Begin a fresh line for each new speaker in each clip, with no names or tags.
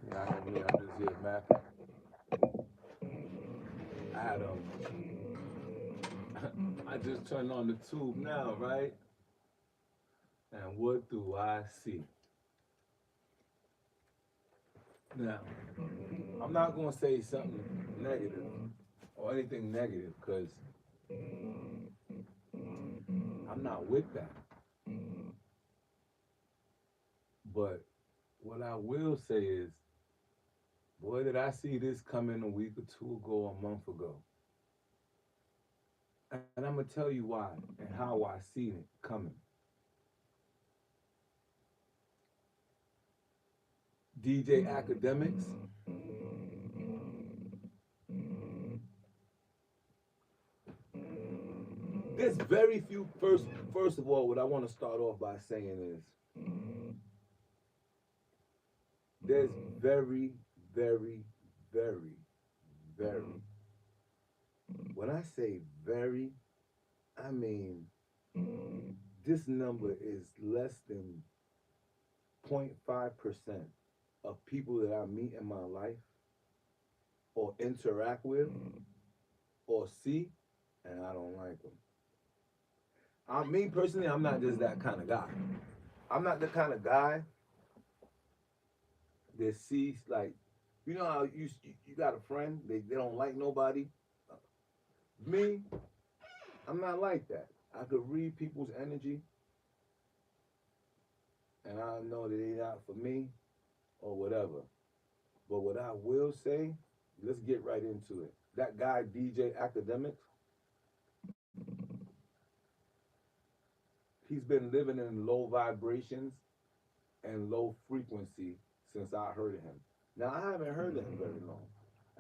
Yeah, I know me. I'm just here mapping. I had I just turned on the tube now, right? And what do I see? Now, I'm not gonna say something negative or anything negative because I'm not with that. But what I will say is, boy, did I see this coming a week or two ago, a month ago. And I'm gonna tell you why and how I seen it coming. DJ Academics, there's very few first of all, what I want to start off by saying is there's very, very, very, very, when I say very, I mean this number is less than 0.5% of people that I meet in my life or interact with or see, and I don't like them. I mean, personally, I'm not just that kind of guy. I'm not the kind of guy that sees, like, you know how you got a friend, they don't like nobody. Me, I'm not like that. I could read people's energy, and I know that they're not for me or whatever. But what I will say, let's get right into it. That guy, DJ Academics, he's been living in low vibrations and low frequency since I heard of him. Now, I haven't heard of him very long.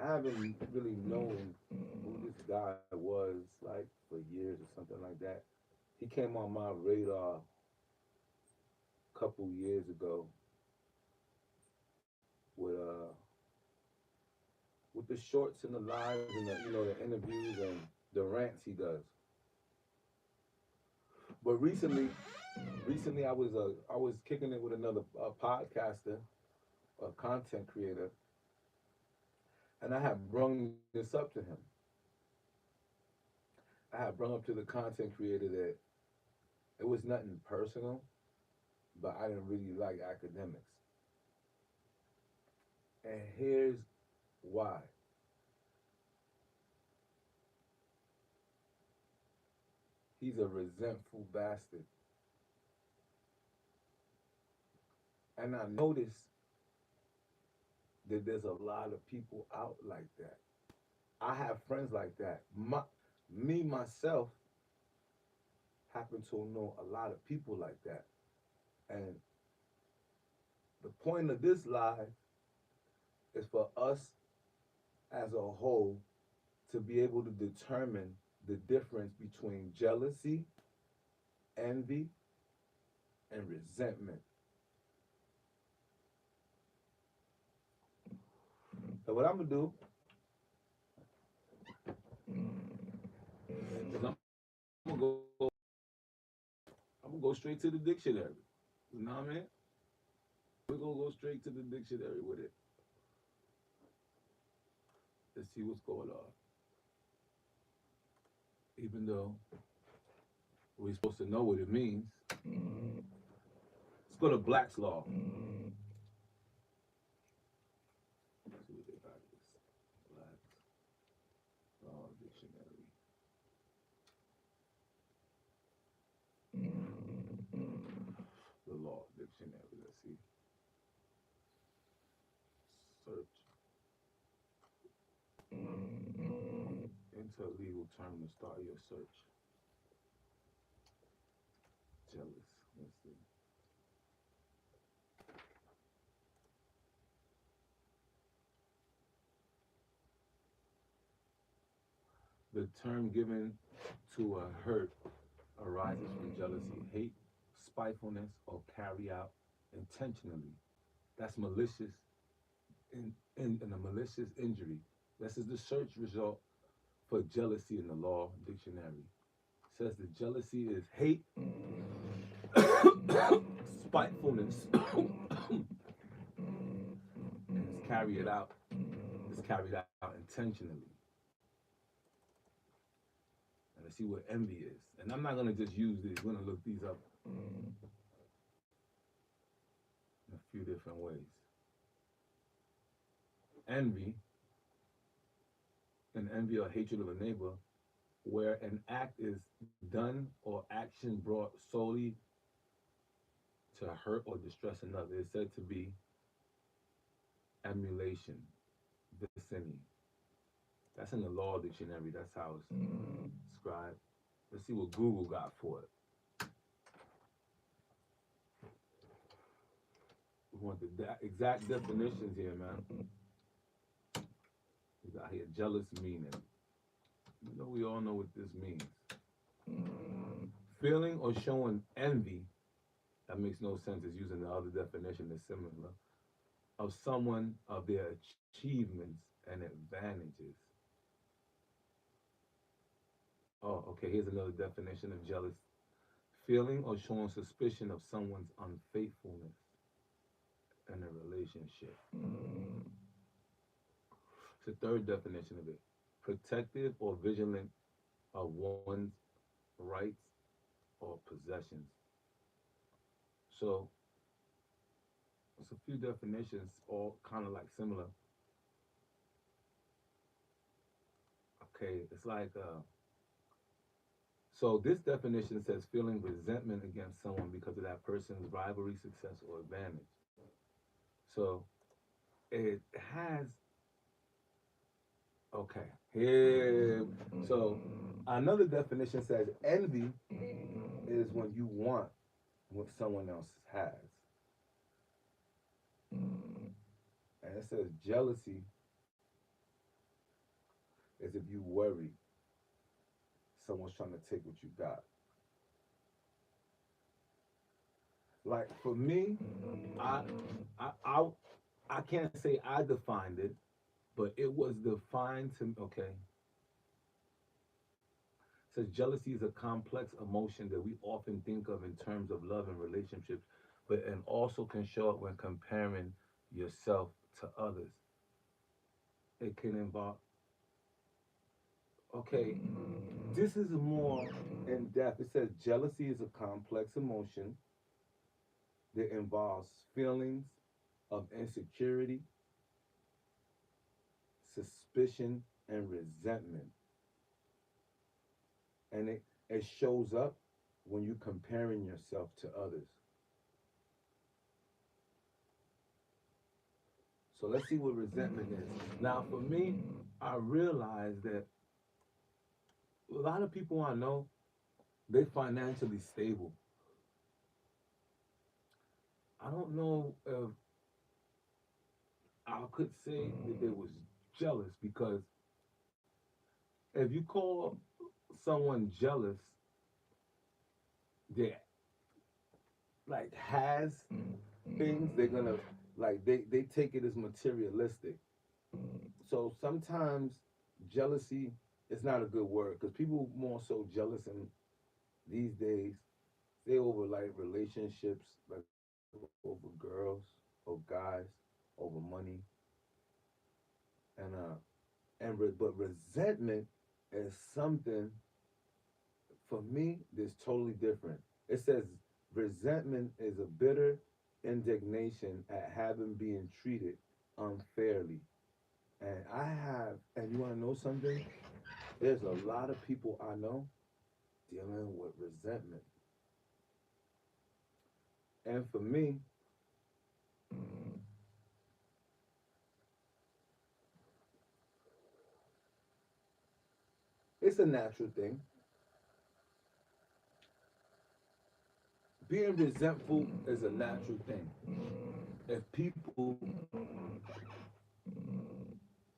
I haven't really known who this guy was like for years or something like that. He came on my radar a couple years ago with with the shorts and the lives and the the interviews and the rants he does. But recently I was kicking it with another podcaster, a content creator, and I had brung this up to him. I had brung up to the content creator that it was nothing personal, but I didn't really like academics. And here's why. He's a resentful bastard. And I noticed that there's a lot of people out like that. I have friends like that. Me myself happen to know a lot of people like that. And the point of this live is for us as a whole to be able to determine the difference between jealousy, envy, and resentment. So what I'm gonna do is I'm gonna go straight to the dictionary. You know what I mean? We're gonna go straight to the dictionary with it. Let's see what's going on. Even though we're supposed to know what it means, let's go to Black's Law. Let's see what they got this. Black's Law Dictionary. The Law Dictionary. Let's see. Search. Enter a legal term to start your search. Jealous. Let's see. The term given to a hurt arises from jealousy, hate, spitefulness, or carry out intentionally. That's malicious in a malicious injury. This is the search result for jealousy in the law dictionary. It says that jealousy is hate, spitefulness, and it's carry it out. It's carried out intentionally. And let's see what envy is. And I'm not gonna just use these. We're gonna look these up in a few different ways. Envy, and envy or hatred of a neighbor, where an act is done or action brought solely to hurt or distress another, is said to be emulation, vicinity. That's in the law dictionary. That's how it's described. Let's see what Google got for it. We want the exact definitions here, man. We got here jealous meaning. You know, we all know what this means. Feeling or showing envy, that makes no sense, is using the other definition that's similar, of someone, of their achievements and advantages. Oh, okay, here's another definition of jealous. Feeling or showing suspicion of someone's unfaithfulness in a relationship. It's the third definition of it. Protective or vigilant of one's rights or possessions. So it's a few definitions, all kind of like similar. Okay, it's like so this definition says feeling resentment against someone because of that person's rivalry, success, or advantage. So it has okay here. So another definition says envy is when you want what someone else has, and it says jealousy is if you worry someone's trying to take what you got. Like for me, I I I, I can't say I defined it, but it was defined to okay. It says jealousy is a complex emotion that we often think of in terms of love and relationships, but and also can show up when comparing yourself to others. It can involve okay, this is more in depth. It says jealousy is a complex emotion that involves feelings of insecurity, suspicion, and resentment. And it shows up when you're comparing yourself to others. So let's see what resentment is. Now, for me, I realize that a lot of people I know, they financially stable. I don't know if I could say that they was jealous because if you call someone jealous that like has things, they're gonna like they take it as materialistic. So sometimes jealousy is not a good word because people more so jealous in these days. They over like relationships, like over girls or guys, over money, but resentment is something for me that's totally different. It says resentment is a bitter indignation at having been treated unfairly. And and you want to know something? There's a lot of people I know dealing with resentment. And for me, it's a natural thing. Being resentful is a natural thing. If people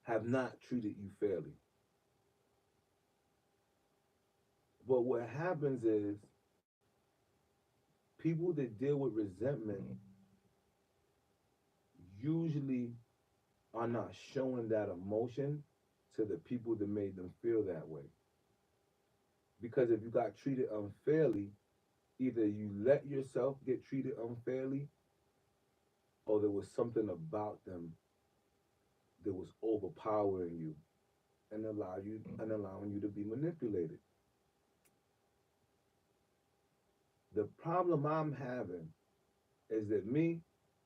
have not treated you fairly. But what happens is people that deal with resentment usually are not showing that emotion to the people that made them feel that way. Because if you got treated unfairly, either you let yourself get treated unfairly or there was something about them that was overpowering you and allowing you to be manipulated. The problem I'm having is that me,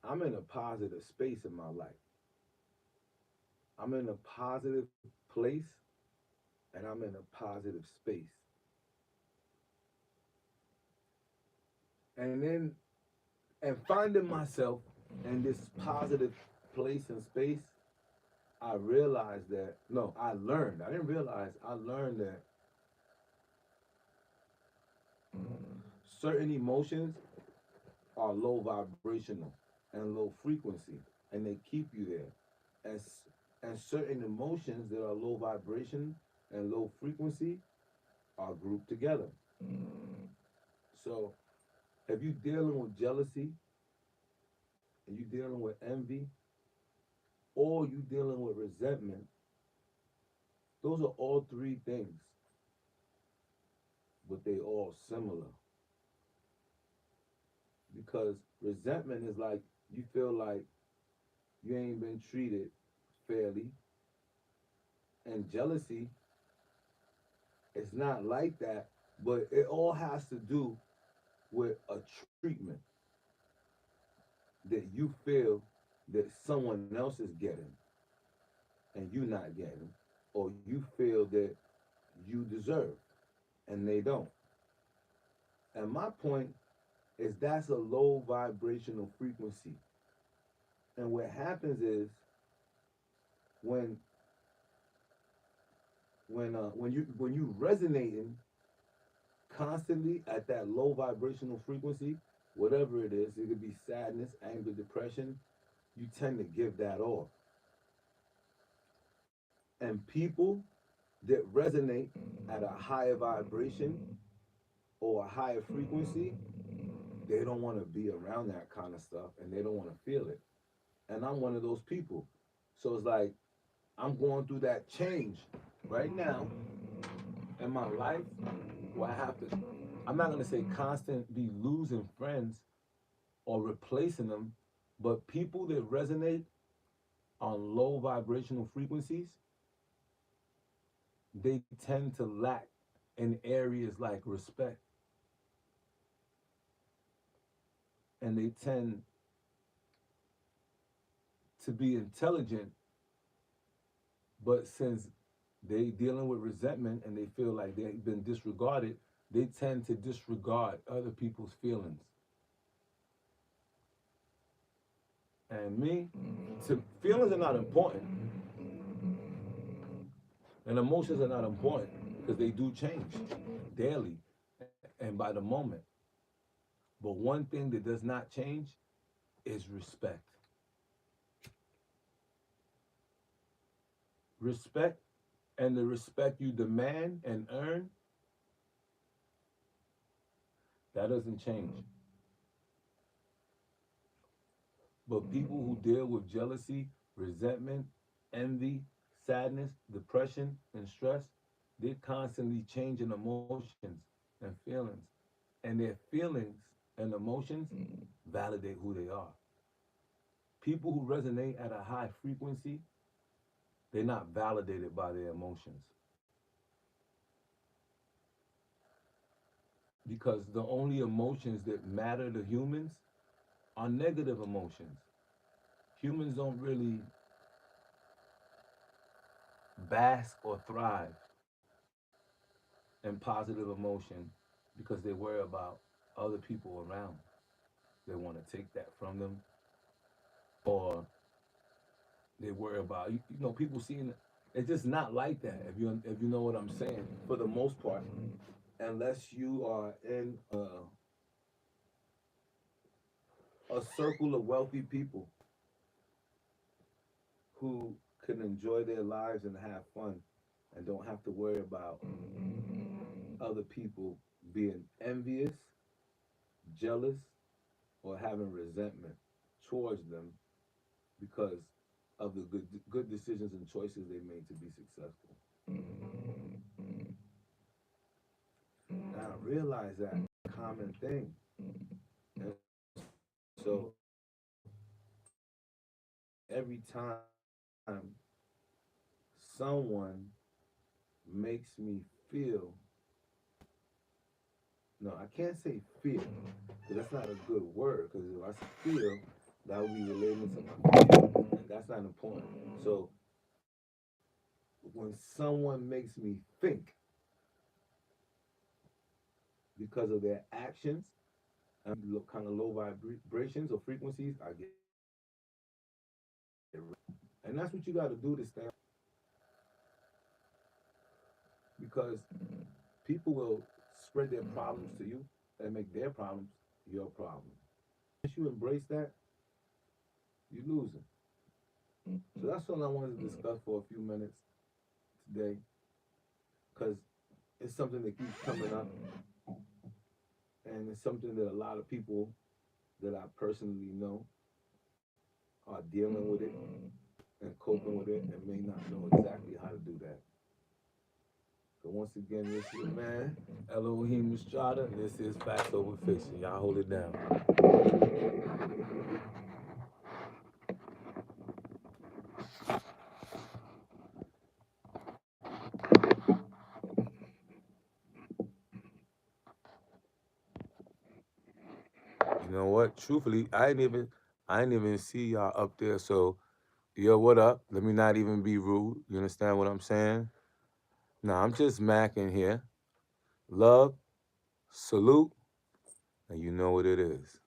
I'm in a positive space in my life. I'm in a positive place and I'm in a positive space. And then and finding myself in this positive place and space, I realized that no, I learned. I didn't realize I learned that certain emotions are low vibrational and low frequency, and they keep you there. And certain emotions that are low vibration and low frequency are grouped together. So if you're dealing with jealousy and you're dealing with envy or you're dealing with resentment, those are all three things, but they all similar. Because resentment is like you feel like you ain't been treated fairly, and jealousy, it's not like that, but it all has to do with a treatment that you feel that someone else is getting and you not getting, or you feel that you deserve and they don't. And my point is that's a low vibrational frequency. And what happens is when when you resonating constantly at that low vibrational frequency, whatever it could be sadness, anger, depression, you tend to give that off. And people that resonate at a higher vibration or a higher frequency, they don't want to be around that kind of stuff and they don't want to feel it. And I'm one of those people. So it's like I'm going through that change right now in my life where I have to, I'm not going to say constant be losing friends or replacing them, but people that resonate on low vibrational frequencies, they tend to lack in areas like respect, and they tend to be intelligent, but since they dealing with resentment and they feel like they've been disregarded, they tend to disregard other people's feelings. And me, to feelings are not important, and emotions are not important because they do change daily and by the moment. But one thing that does not change is respect. Respect and the respect you demand and earn, that doesn't change. But people who deal with jealousy, resentment, envy, sadness, depression, and stress, they're constantly changing emotions and feelings. And their feelings and emotions validate who they are. People who resonate at a high frequency, they're not validated by their emotions because the only emotions that matter to humans are negative emotions. Humans don't really bask or thrive in positive emotion because they worry about other people around. They want to take that from them, or they worry about people seeing it. It's just not like that. If you know what I'm saying, for the most part, unless you are in a circle of wealthy people who can enjoy their lives and have fun and don't have to worry about other people being envious, jealous, or having resentment towards them because of the good decisions and choices they made to be successful. Now realize that common thing. And so every time time someone makes me feel, no, I can't say feel, because that's not a good word, because if I say feel, that would be relating to my feelings, and that's not important. So when someone makes me think because of their actions, kind of low vibrations or frequencies, I get rid of it. And that's what you got to do to stay on your path. Because people will spread their problems to you and make their problems your problem. Once you embrace that, you're losing. So that's all I wanted to discuss for a few minutes today, because it's something that keeps coming up, and it's something that a lot of people that I personally know are dealing with it and coping with it and may not know exactly how to do that. So once again, this is your man, Elohim Estrada, and this is Facts Over Fiction. Y'all hold it down. You know what? Truthfully, I didn't even see y'all up there. So, yo, what up? Let me not even be rude. You understand what I'm saying? Nah, I'm just macking here. Love, salute, and you know what it is.